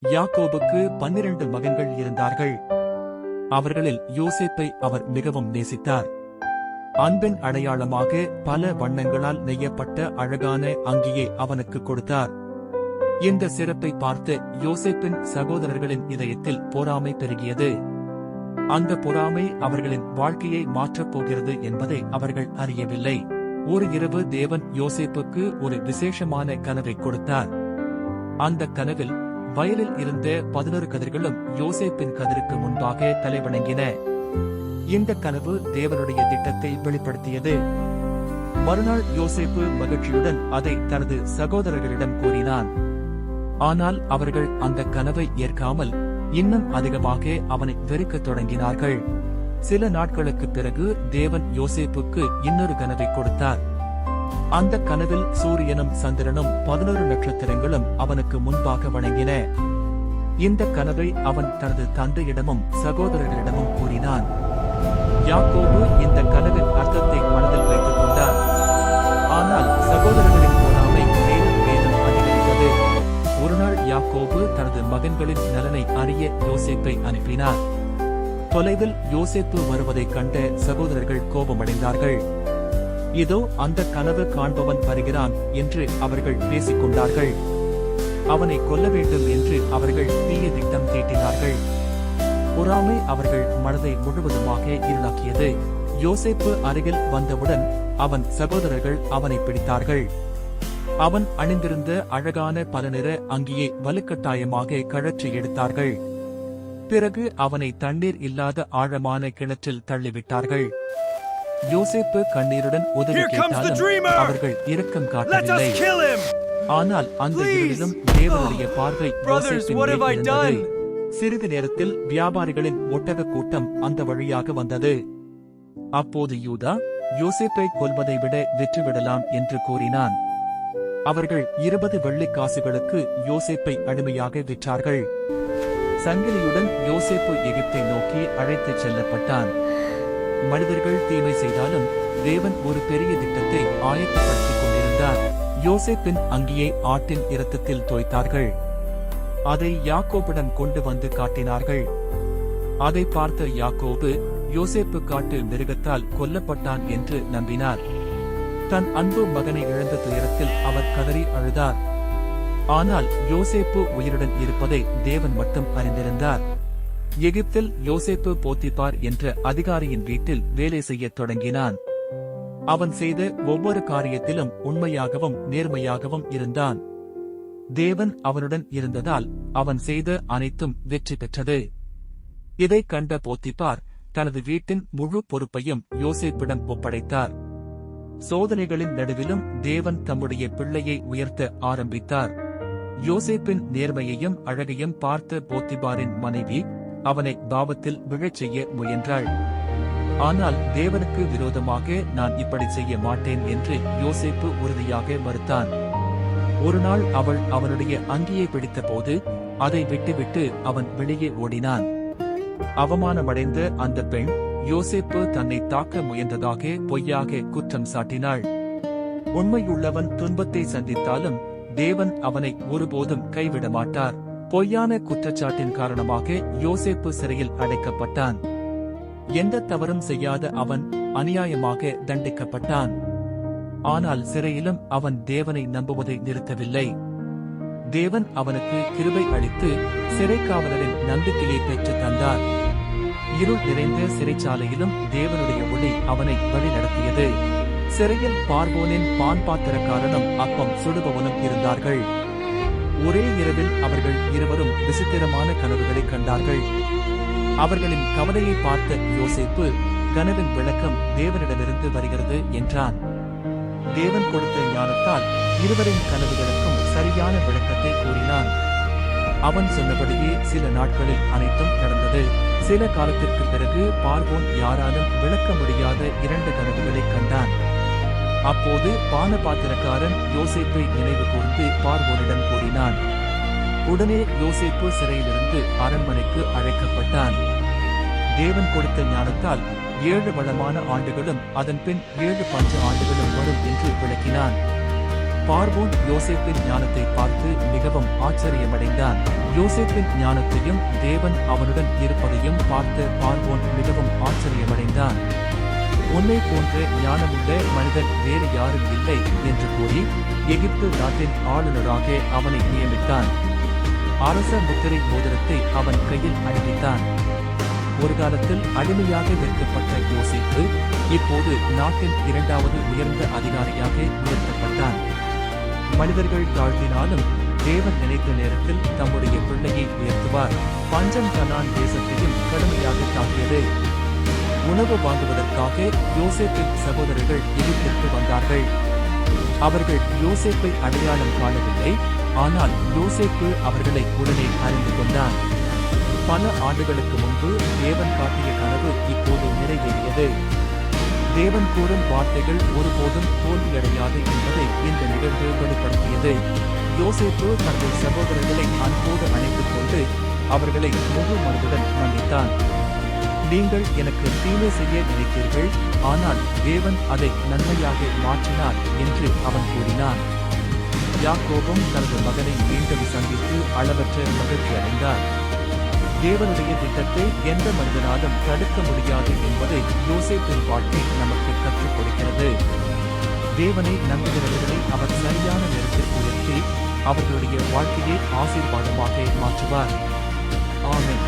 யாக்கோபுக்கு 12 மகன்கள் இருந்தார்கள். அவர்களில் யோசேப்பை அவர் மிகவும் நேசித்தார். அன்பின் அடையாளமாக பல வண்ணங்களால் நெய்யப்பட்ட அழகான அங்கியை அவனுக்கு கொடுத்தார். இந்த சிறப்பை பார்த்து யோசேப்பின் சகோதரர்களின் இதயத்தில் பொறாமை பெருகியது. அந்த பொறாமை அவர்களின் வாழ்க்கையை மாற்றப் போகிறது என்பதை அவர்கள் அறியவில்லை. ஒரு இரவு தேவன் யோசேப்புக்கு ஒரு விசேஷமான கனவை கொடுத்தார். அந்த கனவில் வயலில் இருந்த 11 கதிர்களும் யோசேப்பின் கதிருக்கு முன்பாக தலைவணங்கின. இந்த கனவு தேவனுடைய திட்டத்தை வெளிப்படுத்தியது. மறுநாள் யோசேப்பு மகிழ்ச்சியுடன் அதை தனது சகோதரர்களிடம் கூறினான். ஆனால் அவர்கள் அந்த கனவை ஏற்காமல் இன்னும் அதிகமாக அவனை வெறுக்கத் தொடங்கினார்கள். சில நாட்களுக்குப் பிறகு தேவன் யோசேப்புக்கு இன்னொரு கனவை கொடுத்தார். அந்த கனவில் சூரியனும் சந்திரனும் 11 நட்சத்திரங்களும் அவனுக்கு முன்பாக வணங்கின. இந்த கனவை அவன் தனது தந்தையிடமும் சகோதரர்களிடமும் கூறினான். யாக்கோபு இந்த கனவின் அர்த்தத்தை மனதில் வைத்துக் கொண்டார். ஆனால் சகோதரர்களின் பொறாமை மேலும் மேலும் அதிகரித்தது. ஒருநாள் யாக்கோபு தனது மகன்களின் நலனை அறிய யோசேப்பை அனுப்பினார். தொலைவில் யோசேப்பு வருவதைக் கண்ட சகோதரர்கள் கோபமடைந்தார்கள். இதோ அந்த கனவு காண்பவன் வருகிறான் என்று அவர்கள் பேசிக் கொண்டார்கள். அவனை கொல்ல வேண்டும் என்று அவர்கள் தீய திட்டம் தீட்டினார்கள். பொறாமை அவர்கள் மனதை முழுவதுமாக இருளாக்கியது. யோசேப்பு அருகில் வந்தவுடன் அவன் சகோதரர்கள் அவனை பிடித்தார்கள். அவன் அணிந்திருந்த அழகான பல நிற அங்கியை வலுக்கட்டாயமாக கழற்றி எடுத்தார்கள். பிறகு அவனை தண்ணீர் இல்லாத ஆழமான கிணற்றில் தள்ளிவிட்டார்கள். யோசேப்பு கண்ணீருடன் உதவி கேட்டாலும் அவர்கள் இரக்கம் காட்டவில்லை. ஆனால் அந்த இருளிலும் தேவனுடைய பார்வை யோசேப்பின் மேல் இருந்தது. சிறிது நேரத்தில் வியாபாரிகளின் ஒட்டக கூட்டம் அந்த வழியாக வந்தது. அப்போது யூதா யோசேப்பை கொல்வதை விட விற்றுவிடலாம் என்று கூறினான். அவர்கள் 20 வெள்ளிக்காசுகளுக்கு யோசேப்பை அடிமையாக விற்றார்கள். சங்கிலியுடன் யோசேப்பு எகிப்தை நோக்கி அழைத்துச் செல்லப்பட்டான். மனிதர்கள் தீமை செய்தாலும் தேவன் ஒரு பெரிய திட்டத்தை ஆயத்தப்படுத்திக் கொண்டிருந்தார். யோசேப்பின் அங்கியை ஆட்டின் இரத்தத்தில் தோய்த்தார்கள். அதை யாக்கோபிடம் கொண்டு வந்து காட்டினார்கள். அதை பார்த்த யாக்கோபு யோசேப்பு காட்டு மிருகத்தால் கொல்லப்பட்டான் என்று நம்பினார். தன் அன்பு மகனை இழந்த துயரத்தில் அவர் கதறி அழுதார். ஆனால் யோசேப்பு உயிருடன் இருப்பதை தேவன் மட்டும் அறிந்திருந்தார். எகிப்தில் யோசேப்பு போத்திபார் என்ற அதிகாரியின் வீட்டில் வேலை செய்யத் தொடங்கினான். அவன் செய்த ஒவ்வொரு காரியத்திலும் உண்மையாகவும் நேர்மையாகவும் இருந்தான். தேவன் அவனுடன் இருந்ததால் அவன் செய்த அனைத்தும் வெற்றி பெற்றது. இதைக் கண்ட போத்திபார் தனது வீட்டின் முழு பொறுப்பையும் யோசேப்பிடம் ஒப்படைத்தார். சோதனைகளின் நடுவிலும் தேவன் தம்முடைய பிள்ளையை உயர்த்த ஆரம்பித்தார். யோசேப்பின் நேர்மையையும் அழகையும் பார்த்த போத்திபாரின் மனைவி அவனை பாவத்தில் விழச் செய்ய முயன்றாள். ஆனால் தேவனுக்கு விரோதமாக நான் இப்படி செய்ய மாட்டேன் என்று யோசேப்பு உறுதியாக மறுத்தான். ஒருநாள் அவள் அவனுடைய அங்கியை பிடித்தபோது அதை விட்டுவிட்டு அவன் வெளியே ஓடினான். அவமானமடைந்த அந்த பெண் யோசேப்பு தன்னை தாக்க முயன்றதாக பொய்யாக குற்றம் சாட்டினாள். உண்மையுள்ளவன் துன்பத்தை சந்தித்தாலும் தேவன் அவனை ஒருபோதும் கைவிட மாட்டார். பொய்யான குற்றச்சாட்டின் காரணமாக யோசேப்பு சிறையில் அடைக்கப்பட்டான். எந்த தவறும் செய்யாத அவன் அநியாயமாக தண்டிக்கப்பட்டான். ஆனால் சிறையிலும் அவன் தேவனை நம்புவதை நிறுத்தவில்லை. தேவன் அவனுக்கு கிருபை அளித்து சிறைக்காவலரின் நம்பிக்கையை பெற்று தந்தார். இருள் நிறைந்த சிறைச்சாலையிலும் தேவனுடைய ஒளி அவனை வழிநடத்தியது. சிறையில் பார்வோனின் பான்பாத்திரக்காரனும் அப்பம் சுடுபவனும் இருந்தார்கள். ஒரே இரவில் அவர்கள் இருவரும் விசித்திரமான கனவுகளை கண்டார்கள். அவர்களின் கவலையை பார்த்த யோசேப்பு கனவின் விளக்கம் தேவனிடமிருந்து வருகிறது என்றான். தேவன் கொடுத்த ஞானத்தால் இருவரின் கனவுகளுக்கும் சரியான விளக்கத்தை கூறினான். அவன் சொன்னபடியே சில நாட்களில் அனைத்தும் நடந்தது. சில காலத்திற்கு பிறகு பார்வோன் யாராலும் விளக்க முடியாத 2 கனவுகளை கண்டான். அப்போது பானபாத்திரக்காரன் யோசேப்பை நினைவு கூர்ந்து பார்வோனிடம் கூறினான். உடனே யோசேப்பு சிறையிலிருந்து அரண்மனைக்கு அழைக்கப்பட்டான். தேவன் கொடுத்த ஞானத்தால் 7 வளமான ஆண்டுகளும் அதன் பின் 7 பஞ்ச ஆண்டுகளும் வரும் என்று விளக்கினான். பார்வோன் யோசேப்பின் ஞானத்தை பார்த்து மிகவும் ஆச்சரியமடைந்தான். யோசேப்பின் ஞானத்தையும் தேவன் அவனுடன் இருப்பதையும் பார்த்து பார்வோன் மிகவும் ஆச்சரியமடைந்தான். உன்னை போன்ற ஞானமுள்ள மனிதன் வேறு யாரும் இல்லை என்று கூறி எகிப்து நாட்டின் ஆளுநராக அவனை நியமித்தான். அரச முத்திரை மோதிரத்தை அவன் கையில் அணிவித்தான். ஒரு காலத்தில் அடிமையாக விற்கப்பட்ட யோசேப்பு இப்போது நாட்டின் 2வது உயர்ந்த அதிகாரியாக உயர்த்தப்பட்டான். மனிதர்கள் தாழ்த்தினாலும் தேவன் நினைத்த நேரத்தில் தம்முடைய பிள்ளையை உயர்த்துவார். பஞ்சம் கனான் தேசத்தையும் கடுமையாக தாக்கியது. உணவு வாங்குவதற்காக யோசேப்பின் சகோதரர்கள் எகிப்திற்கு வந்தார்கள். அவர்கள் யோசேப்பை அடையாளம் காணவில்லை. ஆனால் யோசேப்பு அவர்களை உடனே அறிந்து கொண்டான். பல ஆண்டுகளுக்கு முன்பு தேவன் காட்டிய கனவு இப்போது நிறைவேறியது. தேவன் கூறும் வார்த்தைகள் ஒருபோதும் தோல்வியடையாது என்பதை இந்த நிகழ்வு வெளிப்படுத்தியது. யோசேப்பு தங்கள் சகோதரர்களை அன்போடு அணைத்துக் கொண்டு அவர்களை முழு மனதுடன் மன்னித்தான். நீங்கள் எனக்கு தீமை செய்ய நினைத்தீர்கள், ஆனால் தேவன் அதை நன்மையாக மாற்றினார் என்று அவன் கூறினான். யாக்கோபும் தனது மகனை மீண்டும் சந்தித்து அளவற்ற மகிழ்ச்சி அடைந்தார். தேவனுடைய திட்டத்தை எந்த மனிதனாலும் தடுக்க முடியாது என்பதை யோசேப்பின் வாழ்க்கை நமக்கு கற்றுக் கொடுக்கிறது. தேவனை நம்புகிறவர்களை அவர் சரியான நேரத்தில் உயர்த்தி அவர்களுடைய வாழ்க்கையை ஆசீர்வாதமாக மாற்றுவார். ஆமென்.